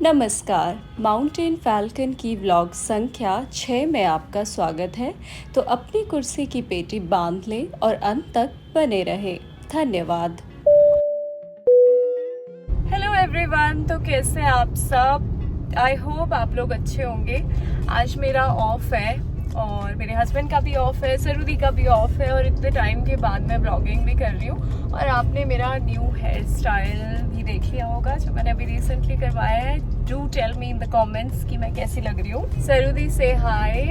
नमस्कार, माउंटेन फ़ैल्कन की व्लॉग संख्या 6 में आपका स्वागत है। तो अपनी कुर्सी की पेटी बांध लें और अंत तक बने रहें। धन्यवाद। हेलो एवरीवन, तो कैसे हैं आप सब? आई होप आप लोग अच्छे होंगे। आज मेरा ऑफ है और मेरे हस्बैंड का भी ऑफ है, सरूदी का भी ऑफ है और इतने टाइम के बाद मैं ब्लॉगिंग भी कर रही हूँ। और आपने मेरा न्यू हेयर स्टाइल भी देख लिया होगा जो मैंने अभी रिसेंटली करवाया है। Do tell me in the comments कि मैं कैसी लग रही हूँ। सरूदी से hi.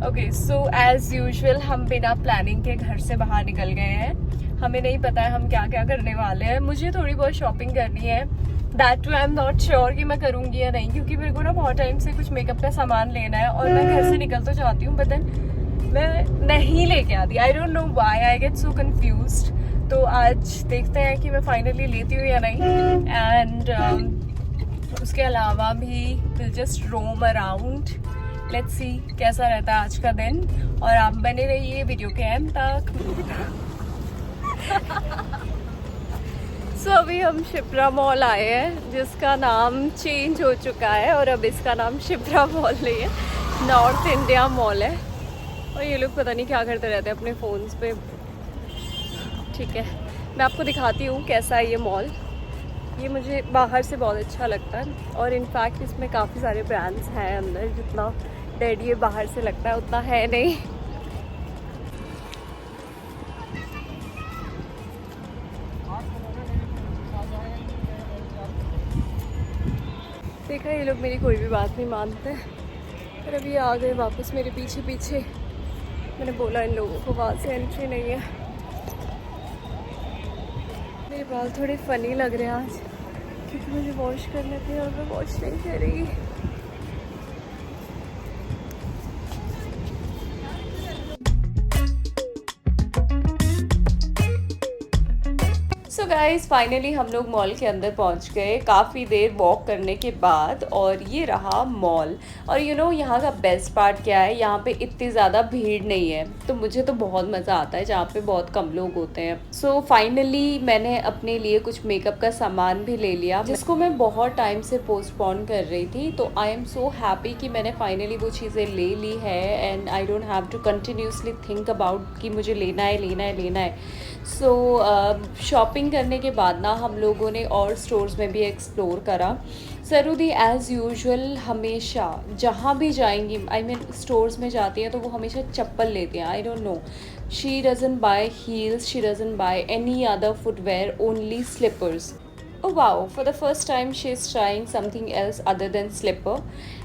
Okay, so as usual हम बिना प्लानिंग के घर से बाहर निकल गए हैं। हमें नहीं पता है हम क्या क्या करने वाले हैं। मुझे थोड़ी बहुत शॉपिंग करनी है, that too I am not sure कि मैं करूँगी या नहीं, क्योंकि मेरे को ना बहुत टाइम से कुछ मेकअप का सामान लेना है और मैं घर से निकल तो जाती हूँ बट देन मैं नहीं लेके आती। आई don't know why I get so confused. तो आज देखते हैं कि मैं फाइनली लेती हूँ या नहीं। एंड उसके अलावा भी will just roam around. Let's see कैसा रहता है आज का दिन और आप बने रहिए वीडियो के एंड तक। अभी हम शिप्रा मॉल आए हैं जिसका नाम चेंज हो चुका है और अब इसका नाम शिप्रा मॉल नहीं है, नॉर्थ इंडिया मॉल है। और ये लोग पता नहीं क्या करते रहते हैं अपने फ़ोन्स पे। ठीक है, मैं आपको दिखाती हूँ कैसा है ये मॉल। ये मुझे बाहर से बहुत अच्छा लगता है और इनफैक्ट इसमें काफ़ी सारे ब्रांड्स हैं अंदर। जितना डेड ये बाहर से लगता है उतना है नहीं। देखा, ये लोग मेरी कोई भी बात नहीं मानते। पर अभी आ गए वापस मेरे पीछे पीछे। मैंने बोला इन लोगों को वहाँ से एंट्री नहीं है। मेरे बाल थोड़े फ़नी लग रहे हैं आज क्योंकि मुझे वॉश करने थे और मैं वॉश नहीं करी। सो गाइस, फाइनली हम लोग मॉल के अंदर पहुंच गए काफ़ी देर वॉक करने के बाद। और ये रहा मॉल। और यहाँ का बेस्ट पार्ट क्या है, यहाँ पे इतनी ज़्यादा भीड़ नहीं है। तो मुझे तो बहुत मज़ा आता है जहाँ पे बहुत कम लोग होते हैं। सो फाइनली मैंने अपने लिए कुछ मेकअप का सामान भी ले लिया जिसको मैं बहुत टाइम से पोस्टपोन कर रही थी। तो आई एम सो हैप्पी कि मैंने फाइनली वो चीज़ें ले ली है and I don't have to continuously think about कि मुझे लेना है लेना है लेना है। सो शॉपिंग करने के बाद ना हम लोगों ने और स्टोर्स में भी एक्सप्लोर करा। सरूदी एज़ यूजुअल हमेशा जहाँ भी जाएंगी, आई मीन स्टोर्स में जाती हैं तो वो हमेशा चप्पल लेती हैं। I don't know, she doesn't buy heels, she doesn't buy any other footwear, only slippers. Oh wow, for the first time she is trying something else other than slipper.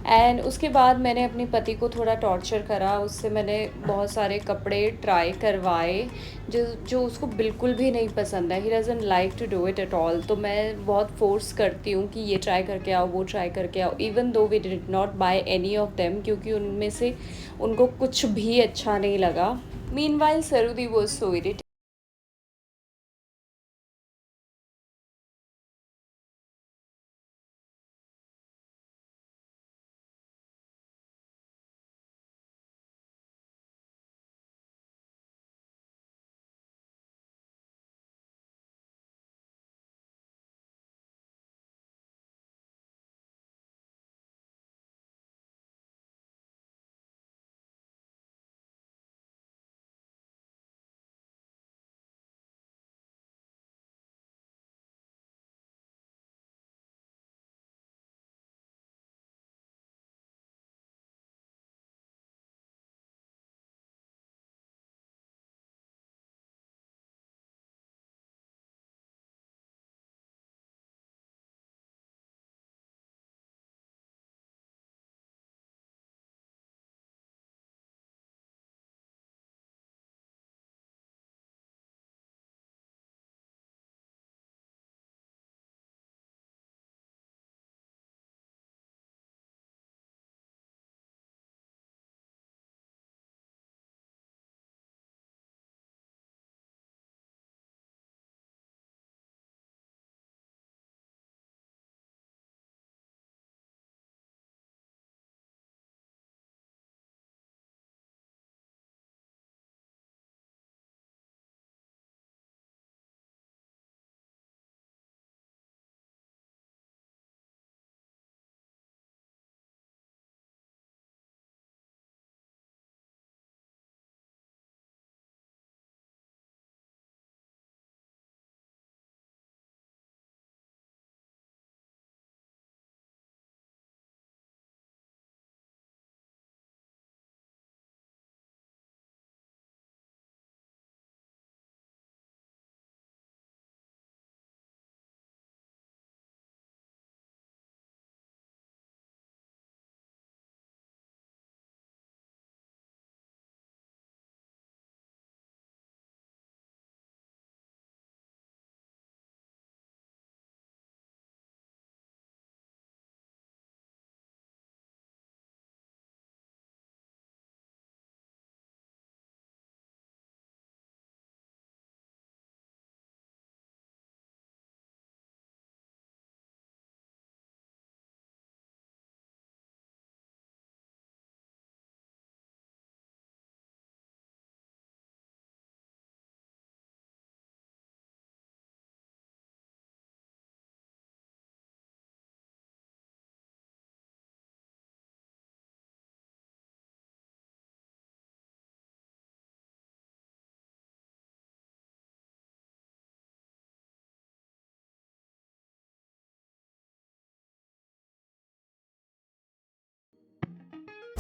And उसके बाद मैंने अपने पति को थोड़ा टॉर्चर करा, उससे मैंने बहुत सारे कपड़े ट्राई करवाए जो जो उसको बिल्कुल भी नहीं पसंद है। He doesn't like to do it at all. तो मैं बहुत फोर्स करती हूँ कि ये ट्राई करके आओ, वो ट्राई करके आओ, even though we did not buy any of them, क्योंकि उनमें से उनको कुछ भी अच्छा नहीं लगा। Meanwhile Sarudi was so irritated.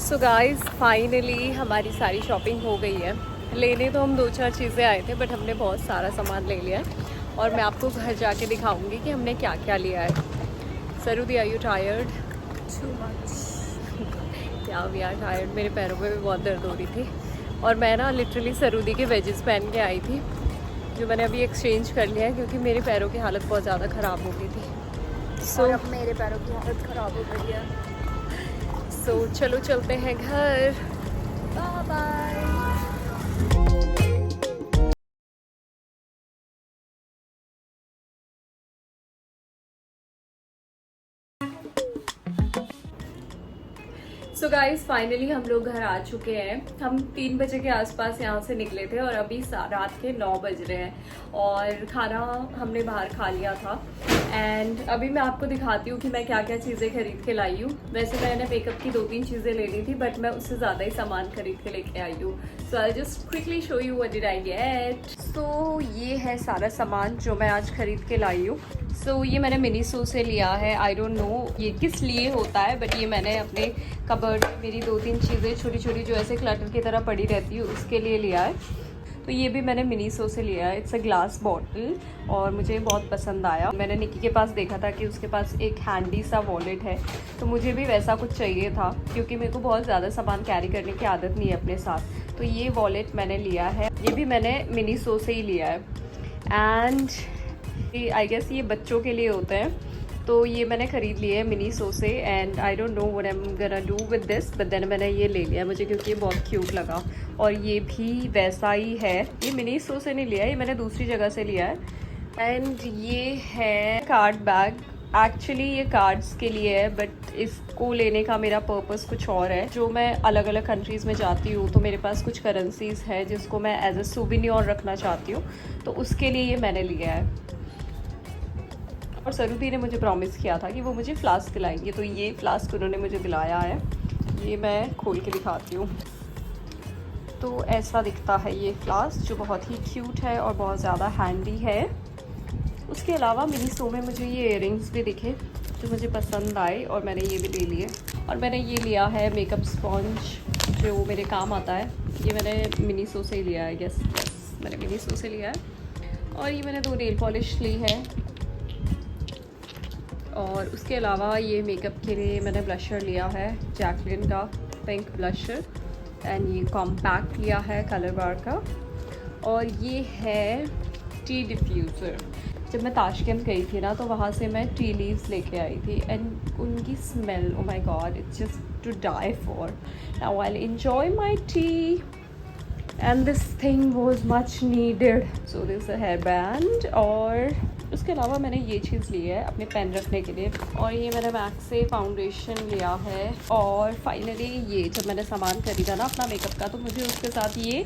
So guys finally हमारी सारी शॉपिंग हो गई है। लेने तो हम 2-4 चीज़ें आए थे, बट हमने बहुत सारा सामान ले लिया है और मैं आपको घर जाके दिखाऊंगी कि हमने क्या क्या लिया है। Sarudi, are you tired? Too much. क्या वी आर टायर्ड। मेरे पैरों में भी बहुत दर्द हो रही थी और मैं ना लिटरली सरूदी के वेजेस पहन के आई थी, जो मैंने अभी एक्सचेंज कर लिया है क्योंकि मेरे पैरों की हालत बहुत ज़्यादा ख़राब हो गई थी। और अब मेरे पैरों की हालत ख़राब हो गई है। सो चलो चलते हैं घर। Bye bye. So guys finally हम लोग घर आ चुके हैं। हम 3 बजे के आसपास यहाँ से निकले थे और अभी रात के 9 बज रहे हैं और खाना हमने बाहर खा लिया था। एंड अभी मैं आपको दिखाती हूँ कि मैं क्या क्या चीज़ें खरीद के लाई हूँ। वैसे मैंने मेकअप की 2-3 चीज़ें लेनी थी, बट मैं उससे ज़्यादा ही सामान खरीद के लेके आई हूँ। So I just quickly show you what did I get. So ये है सारा सामान जो मैं आज खरीद के लाई हूँ। सो ये मैंने मिनीसो से लिया है। आई डोंट नो ये किस लिए होता है, बट ये मैंने अपने कबर्ड मेरी 2-3 चीज़ें छोटी छोटी जो ऐसे क्लटर की तरह पड़ी रहती है उसके लिए लिया है। तो ये भी मैंने मिनीसो से लिया है। इट्स अ ग्लास बॉटल और मुझे बहुत पसंद आया। मैंने निकी के पास देखा था कि उसके पास एक हैंडी सा वॉलेट है, तो मुझे भी वैसा कुछ चाहिए था क्योंकि मेरे को बहुत ज़्यादा सामान कैरी करने की आदत नहीं है अपने साथ। तो ये वॉलेट मैंने लिया है, ये भी मैंने मिनीसो से ही लिया है। एंड आई गेस ये बच्चों के लिए होते हैं, तो ये मैंने ख़रीद लिए है मिनीसो से। And I don't know what I am gonna do with this, but then मैंने ये ले लिया मुझे क्योंकि ये बहुत क्यूट लगा। और ये भी वैसा ही है, ये मिनीसो से नहीं लिया है, ये मैंने दूसरी जगह से लिया है। एंड ये है कार्ड बैग। एक्चुअली ये कार्ड्स के लिए है, बट इसको लेने का मेरा पर्पस कुछ और है। जो मैं अलग अलग कंट्रीज़ में जाती हूँ तो मेरे पास कुछ करेंसीज़ है जिसको मैं एज अ सूवेनियर रखना चाहती हूँ, तो उसके लिए ये मैंने लिया है। और सरूदी ने मुझे प्रॉमिस किया था कि वो मुझे फ्लास्क दिलाएंगे, तो ये फ्लास्क उन्होंने मुझे दिलाया है। ये मैं खोल के दिखाती हूँ। तो ऐसा दिखता है ये फ्लास्क, जो बहुत ही क्यूट है और बहुत ज़्यादा हैंडी है। उसके अलावा मिनीसो में मुझे ये इयररिंग्स भी दिखे जो मुझे पसंद आए और मैंने ये भी ले लिए। और मैंने ये लिया है मेकअप स्पॉन्ज जो मेरे काम आता है। ये मैंने मिनीसो से ही लिया है। यस मैंने मिनीसो से लिया है। और ये मैंने 2 नेल पॉलिश ली है। और उसके अलावा ये मेकअप के लिए मैंने ब्लशर लिया है जैकलिन का पिंक ब्लशर। एंड ये कॉम्पैक्ट लिया है कलर बार का। और ये है टी डिफ्यूज़र। जब मैं ताशकंद गई थी ना, तो वहाँ से मैं टी लीव्स लेके आई थी एंड उनकी smell, oh my god, it's just to die for. Now I will enjoy my tea and this thing was much needed. So this a hair band. और उसके अलावा मैंने ये चीज़ ली है अपने पेन रखने के लिए। और ये मैंने मैक से फाउंडेशन लिया है। और फाइनली ये जब मैंने सामान खरीदा ना अपना मेकअप का, तो मुझे उसके साथ ये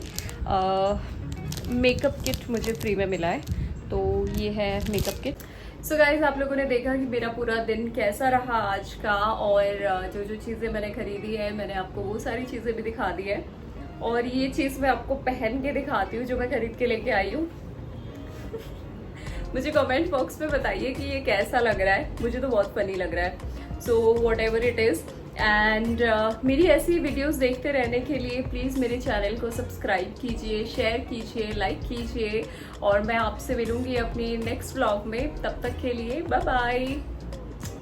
मेकअप किट मुझे फ्री में मिला है। तो ये है मेकअप किट। सो गाइज आप लोगों ने देखा कि मेरा पूरा दिन कैसा रहा आज का। और जो जो चीज़ें मैंने खरीदी है, मैंने आपको वो सारी चीज़ें भी दिखा दी है। और ये चीज़ मैं आपको पहन के दिखाती हूँ जो मैं खरीद के लेके आई हूँ। मुझे कमेंट बॉक्स में बताइए कि ये कैसा लग रहा है। मुझे तो बहुत फनी लग रहा है। So what ever it is. And मेरी ऐसी वीडियोस देखते रहने के लिए प्लीज़ मेरे चैनल को सब्सक्राइब कीजिए, शेयर कीजिए, लाइक कीजिए। और मैं आपसे मिलूँगी अपनी नेक्स्ट व्लॉग में। तब तक के लिए बाय बाय।